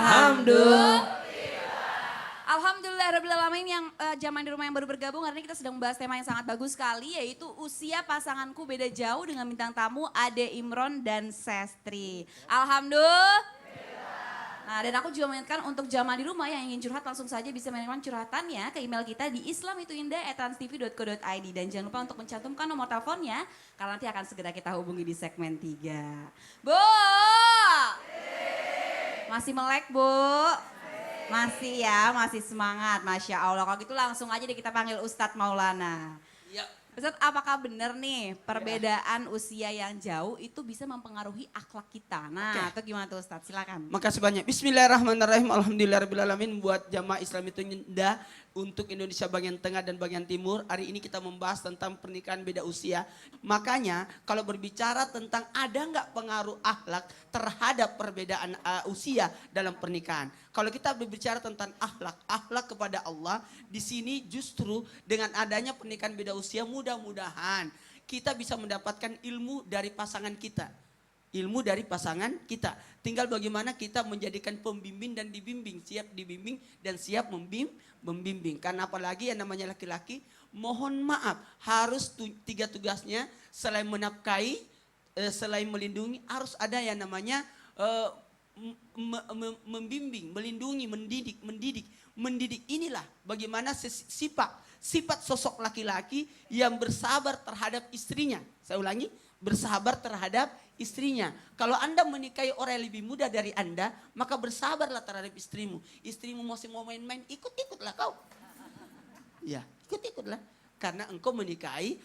Alhamdulillah. Alhamdulillahirrahmanirrahim yang zaman di rumah yang baru bergabung, hari ini kita sedang membahas tema yang sangat bagus sekali, yaitu usia pasanganku beda jauh dengan bintang tamu Ade Imron dan Sestri. Alhamdulillah. Nah, dan aku juga mengingatkan untuk jamaah di rumah yang ingin curhat langsung saja bisa mengirimkan curhatannya ke email kita di islamituindah@transtv.co.id. Dan jangan lupa untuk mencantumkan nomor teleponnya karena nanti akan segera kita hubungi di segmen 3. Bu! Masih melek, Bu? Masih ya, masih semangat, Masya Allah. Kalau gitu langsung aja deh kita panggil Ustadz Maulana. Ya. Ustadz, apakah benar nih perbedaan usia yang jauh itu bisa mempengaruhi akhlak kita? Nah, itu gimana tuh Ustadz? Silakan. Makasih banyak. Bismillahirrahmanirrahim. Alhamdulillahirrahmanirrahim. Buat jamaah Islam itu indah untuk Indonesia bagian tengah dan bagian timur. Hari ini kita membahas tentang pernikahan beda usia. Makanya kalau berbicara tentang ada nggak pengaruh akhlak terhadap perbedaan usia dalam pernikahan. Kalau kita berbicara tentang akhlak kepada Allah, di sini justru dengan adanya pernikahan beda usia mudah-mudahan kita bisa mendapatkan ilmu dari pasangan kita. Ilmu dari pasangan kita. Tinggal bagaimana kita menjadikan pembimbing dan dibimbing. Siap dibimbing dan siap membimbing. Karena apalagi yang namanya laki-laki, mohon maaf, harus 3 tugasnya selain menafkahi, selain melindungi, harus ada yang namanya membimbing, melindungi, mendidik. Mendidik inilah bagaimana sifat sosok laki-laki yang bersabar terhadap istrinya. Saya ulangi, bersabar terhadap istrinya. Kalau Anda menikahi orang yang lebih muda dari Anda, maka bersabarlah terhadap istrimu. Istrimu masih mau main-main, ikut-ikutlah kau. Ya, ikut-ikutlah. Karena engkau menikahi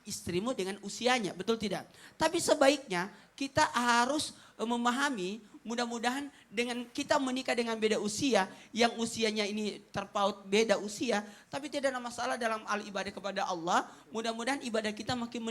istrimu dengan usianya, betul tidak? Tapi sebaiknya kita harus memahami, mudah-mudahan dengan kita menikah dengan beda usia, yang usianya ini terpaut beda usia, tapi tidak ada masalah dalam ibadah kepada Allah. Mudah-mudahan ibadah kita makin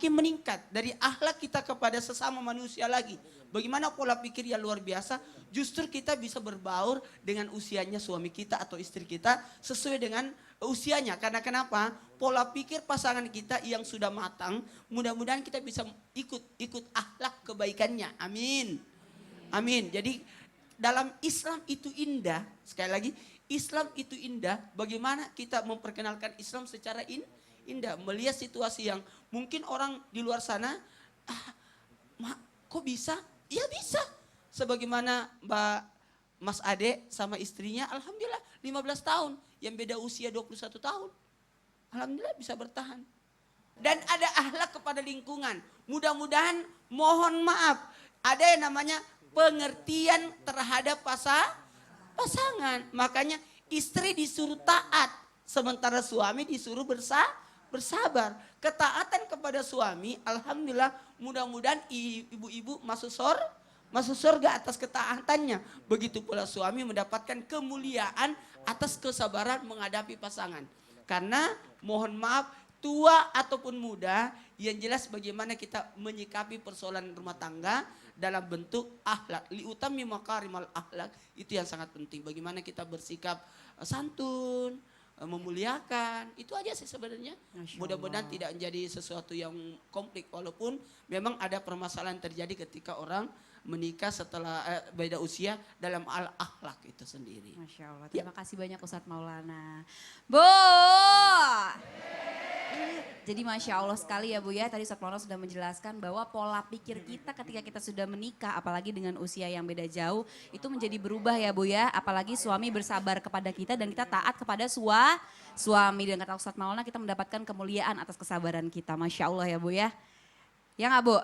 meningkat dari akhlak kita kepada sesama manusia lagi. Bagaimana pola pikir yang luar biasa, justru kita bisa berbaur dengan usianya suami kita atau istri kita sesuai dengan usianya. Karena kenapa? Pola pikir pasangan kita yang sudah matang, mudah-mudahan kita bisa ikut akhlak kebaikannya. Amin. Amin. Jadi dalam Islam itu indah, sekali lagi Islam itu indah. Bagaimana kita memperkenalkan Islam secara indah, melihat situasi yang mungkin orang di luar sana, kok bisa? Ya bisa. Sebagaimana Mas Ade sama istrinya, alhamdulillah 15 tahun, yang beda usia 21 tahun. Alhamdulillah bisa bertahan. Dan ada akhlak kepada lingkungan. Mudah-mudahan, mohon maaf, ada yang namanya pengertian terhadap pasangan. Makanya istri disuruh taat, sementara suami disuruh bersabar. Ketaatan kepada suami, alhamdulillah, mudah-mudahan ibu-ibu masuk surga atas ketaatannya. Begitu pula suami mendapatkan kemuliaan atas kesabaran menghadapi pasangan. Karena mohon maaf, tua ataupun muda, yang jelas bagaimana kita menyikapi persoalan rumah tangga dalam bentuk akhlak. Liutami makarimal akhlak, itu yang sangat penting. Bagaimana kita bersikap santun, memuliakan, itu aja sih sebenarnya. Mudah-mudahan tidak menjadi sesuatu yang komplik, walaupun memang ada permasalahan terjadi ketika orang menikah setelah beda usia dalam akhlak itu sendiri. Masya Allah, terima kasih banyak Ustadz Maulana. Bu! Jadi Masya Allah sekali ya Bu ya, tadi Ustadz Maulana sudah menjelaskan bahwa pola pikir kita ketika kita sudah menikah, apalagi dengan usia yang beda jauh, itu menjadi berubah ya Bu ya. Apalagi suami bersabar kepada kita dan kita taat kepada suami. Dan kata Ustadz Maulana kita mendapatkan kemuliaan atas kesabaran kita. Masya Allah ya Bu ya. Ya nggak Bu?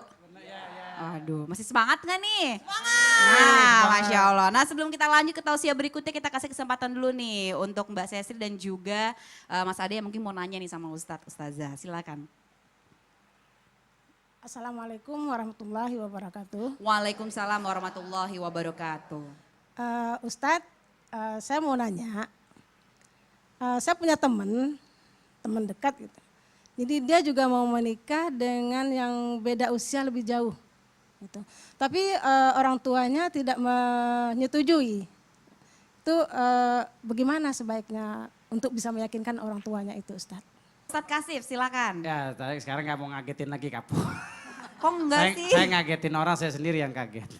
Aduh, masih semangat nggak nih? Semangat! Nah, Masya Allah. Nah sebelum kita lanjut ke tausiah berikutnya, kita kasih kesempatan dulu nih untuk Mbak Sestri dan juga Mas Ade yang mungkin mau nanya nih sama Ustazah. Silakan. Assalamualaikum warahmatullahi wabarakatuh. Waalaikumsalam warahmatullahi wabarakatuh. Ustadz, saya mau nanya, saya punya teman dekat gitu. Jadi dia juga mau menikah dengan yang beda usia lebih jauh. Gitu. Tapi orang tuanya tidak menyetujui. Itu bagaimana sebaiknya untuk bisa meyakinkan orang tuanya itu, Ustadz? Ustadz Kasif, silakan. Ya, sekarang nggak mau ngagetin lagi Kapu. Kok enggak sih? Saya ngagetin orang, saya sendiri yang kaget.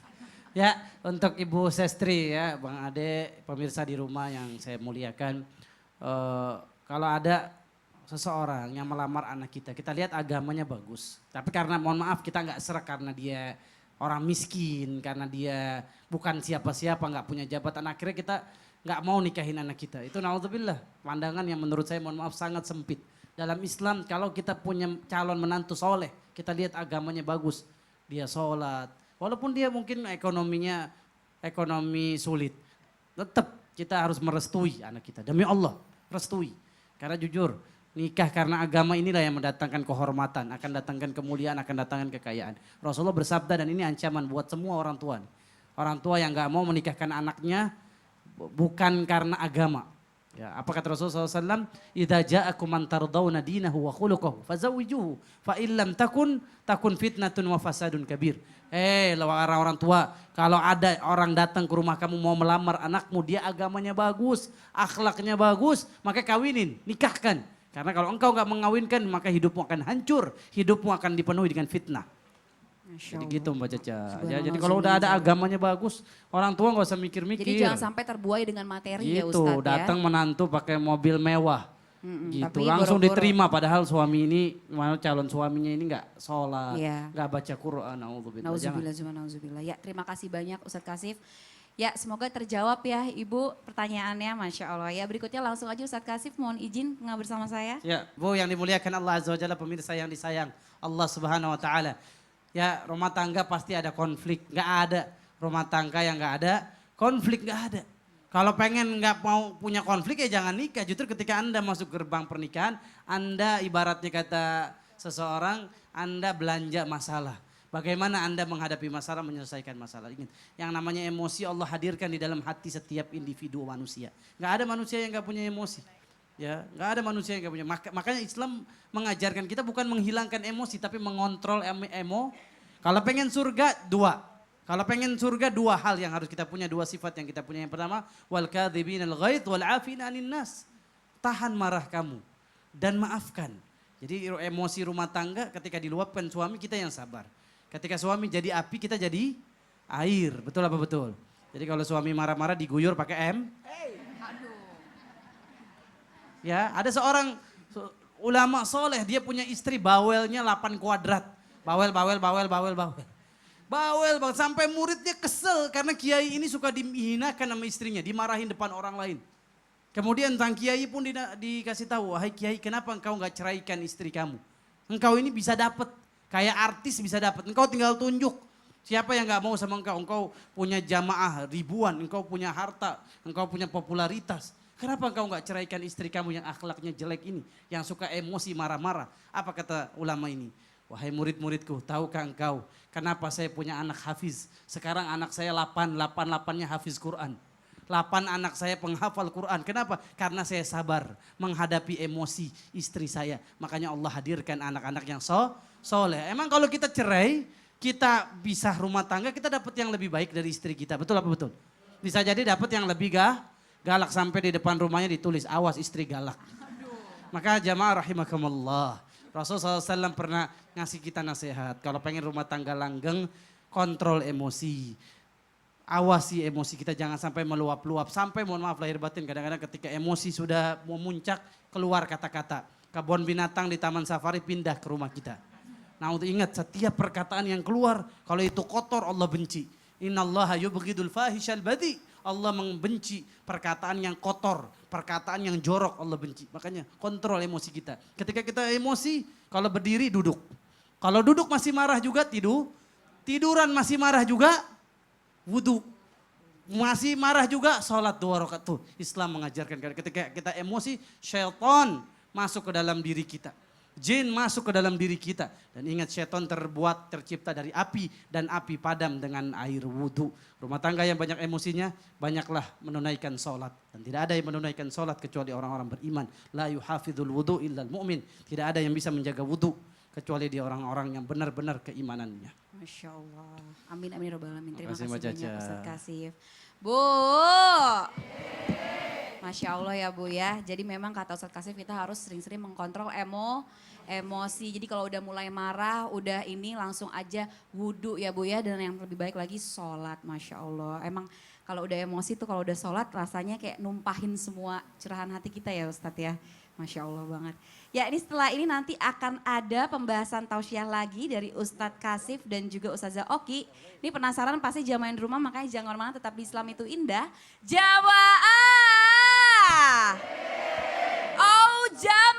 Ya, untuk Ibu Sestri ya, Bang Ade, pemirsa di rumah yang saya muliakan. Kalau ada seseorang yang melamar anak kita lihat agamanya bagus. Tapi karena mohon maaf kita nggak serak karena dia orang miskin, karena dia bukan siapa-siapa, nggak punya jabatan. Akhirnya kita nggak mau nikahin anak kita. Itu naudzubillah, pandangan yang menurut saya mohon maaf sangat sempit. Dalam Islam kalau kita punya calon menantu soleh, kita lihat agamanya bagus. Dia sholat, walaupun dia mungkin ekonomi sulit. Tetap kita harus merestui anak kita. Demi Allah, restui. Karena jujur, nikah karena agama inilah yang mendatangkan kehormatan, akan datangkan kemuliaan, akan datangkan kekayaan. Rasulullah bersabda dan ini ancaman buat semua orang tua. Orang tua yang gak mau menikahkan anaknya bukan karena agama. Ya, apa kata Rasulullah SAW? Idza ja'akum man tardawna dinahu wa khuluquhu fazawwijuhu fa illam takun fitnatun wa fasadun kabir. Orang tua, kalau ada orang datang ke rumah kamu mau melamar anakmu, dia agamanya bagus, akhlaknya bagus, maka kawinin, nikahkan. Karena kalau engkau enggak mengawinkan, maka hidupmu akan hancur, hidupmu akan dipenuhi dengan fitnah. Jadi gitu Mbak Caca. Ya, jadi kalau udah ada agamanya bagus, orang tua nggak usah mikir-mikir. Jadi jangan sampai terbuai dengan materi ya gitu, Ustadz ya. Datang menantu pakai mobil mewah. Gitu, tapi langsung boro-boro. diterima padahal suami ini, calon suaminya ini nggak sholat, Iya. nggak baca Quran. Nauzubillah. Nauzubillah. Ya, terima kasih banyak Ustadz Kasif. Ya, semoga terjawab ya Ibu pertanyaannya, Masya Allah. Ya, berikutnya langsung aja Ustadz Kasif mohon izin ngobrol bersama saya. Ya, Bu yang dimuliakan Allah Azza wa Jalla, pemirsa yang disayang Allah Subhanahu wa Ta'ala. Ya, rumah tangga pasti ada konflik, nggak ada rumah tangga yang nggak ada konflik, nggak ada. Kalau pengen nggak mau punya konflik ya jangan nikah. Justru ketika Anda masuk gerbang pernikahan, Anda ibaratnya kata seseorang, Anda belanja masalah. Bagaimana Anda menghadapi masalah, menyelesaikan masalah. Ingat, yang namanya emosi Allah hadirkan di dalam hati setiap individu manusia. Nggak ada manusia yang nggak punya emosi. Ya, nggak ada manusia yang nggak punya. Makanya Islam mengajarkan kita bukan menghilangkan emosi, tapi mengontrol Kalau pengen surga dua. Kalau pengen surga dua hal yang harus kita punya, dua sifat yang kita punya. Yang pertama, wal kadzibinal ghaidz wal afina 'anin nas. Tahan marah kamu dan maafkan. Jadi emosi rumah tangga ketika diluapkan suami kita yang sabar. Ketika suami jadi api kita jadi air. Betul apa betul? Jadi kalau suami marah-marah diguyur pakai Ya, ada seorang ulama soleh, dia punya istri bawelnya 8 kuadrat. Bawel banget, sampai muridnya kesel karena kiai ini suka dihinakan sama istrinya, dimarahin depan orang lain. Kemudian sang kiai pun dikasih tahu, wahai kiai kenapa engkau gak ceraikan istri kamu? Engkau ini bisa dapat, kayak artis bisa dapat, engkau tinggal tunjuk. Siapa yang gak mau sama engkau? Engkau punya jamaah ribuan, engkau punya harta, engkau punya popularitas. Kenapa engkau gak ceraikan istri kamu yang akhlaknya jelek ini, yang suka emosi marah-marah? Apa kata ulama ini? Wahai murid-muridku, tahukah engkau kenapa saya punya anak hafiz? Sekarang anak saya 8-8-nya hafiz Quran. 8 anak saya penghafal Quran. Kenapa? Karena saya sabar menghadapi emosi istri saya. Makanya Allah hadirkan anak-anak yang soleh. Emang kalau kita cerai, kita bisa rumah tangga, kita dapat yang lebih baik dari istri kita. Betul apa betul? Bisa jadi dapat yang lebih galak, sampai di depan rumahnya ditulis, awas istri galak. Maka jamaah rahimakumullah. Rasulullah SAW pernah ngasih kita nasihat. Kalau pengen rumah tangga langgeng, kontrol emosi. Awasi emosi kita, jangan sampai meluap-luap. Sampai mohon maaf lahir batin, kadang-kadang ketika emosi sudah memuncak, keluar kata-kata. Kebun binatang di taman safari pindah ke rumah kita. Nah untuk ingat, setiap perkataan yang keluar, kalau itu kotor Allah benci. Innallaha yubghidul fahishal badi. Allah membenci perkataan yang kotor, perkataan yang jorok Allah benci. Makanya kontrol emosi kita. Ketika kita emosi, kalau berdiri duduk. Kalau duduk masih marah juga tiduran masih marah juga wudu. Masih marah juga sholat 2 rakaat. Tuh Islam mengajarkan ketika kita emosi, syaitan masuk ke dalam diri kita. Jin masuk ke dalam diri kita. Dan ingat syaitan tercipta dari api dan api padam dengan air wudhu. Rumah tangga yang banyak emosinya, banyaklah menunaikan sholat. Dan tidak ada yang menunaikan sholat kecuali orang-orang beriman. La yuhafidhul wudhu illal mu'min. Tidak ada yang bisa menjaga wudhu kecuali dia orang-orang yang benar-benar keimanannya. Masya Allah. Amin amin ya rabbal alamin. Terima kasih Mbak banyak Caca. Ustadz Kasif. Bu. Masya Allah ya Bu ya. Jadi memang kata Ustadz Kasif kita harus sering-sering mengkontrol emosi. Jadi kalau udah mulai marah, udah ini langsung aja wudhu ya Bu ya. Dan yang lebih baik lagi sholat, Masya Allah. Emang kalau udah emosi tuh kalau udah sholat rasanya kayak numpahin semua curahan hati kita ya Ustadz ya. Masya Allah banget. Ya ini setelah ini nanti akan ada pembahasan tausiah lagi dari Ustadz Kasif dan juga Ustazah Oki. Ini penasaran pasti jamaah di rumah makanya jangan kemana-mana, tetap di Islam itu indah. Jamaah! Oh Jamaah!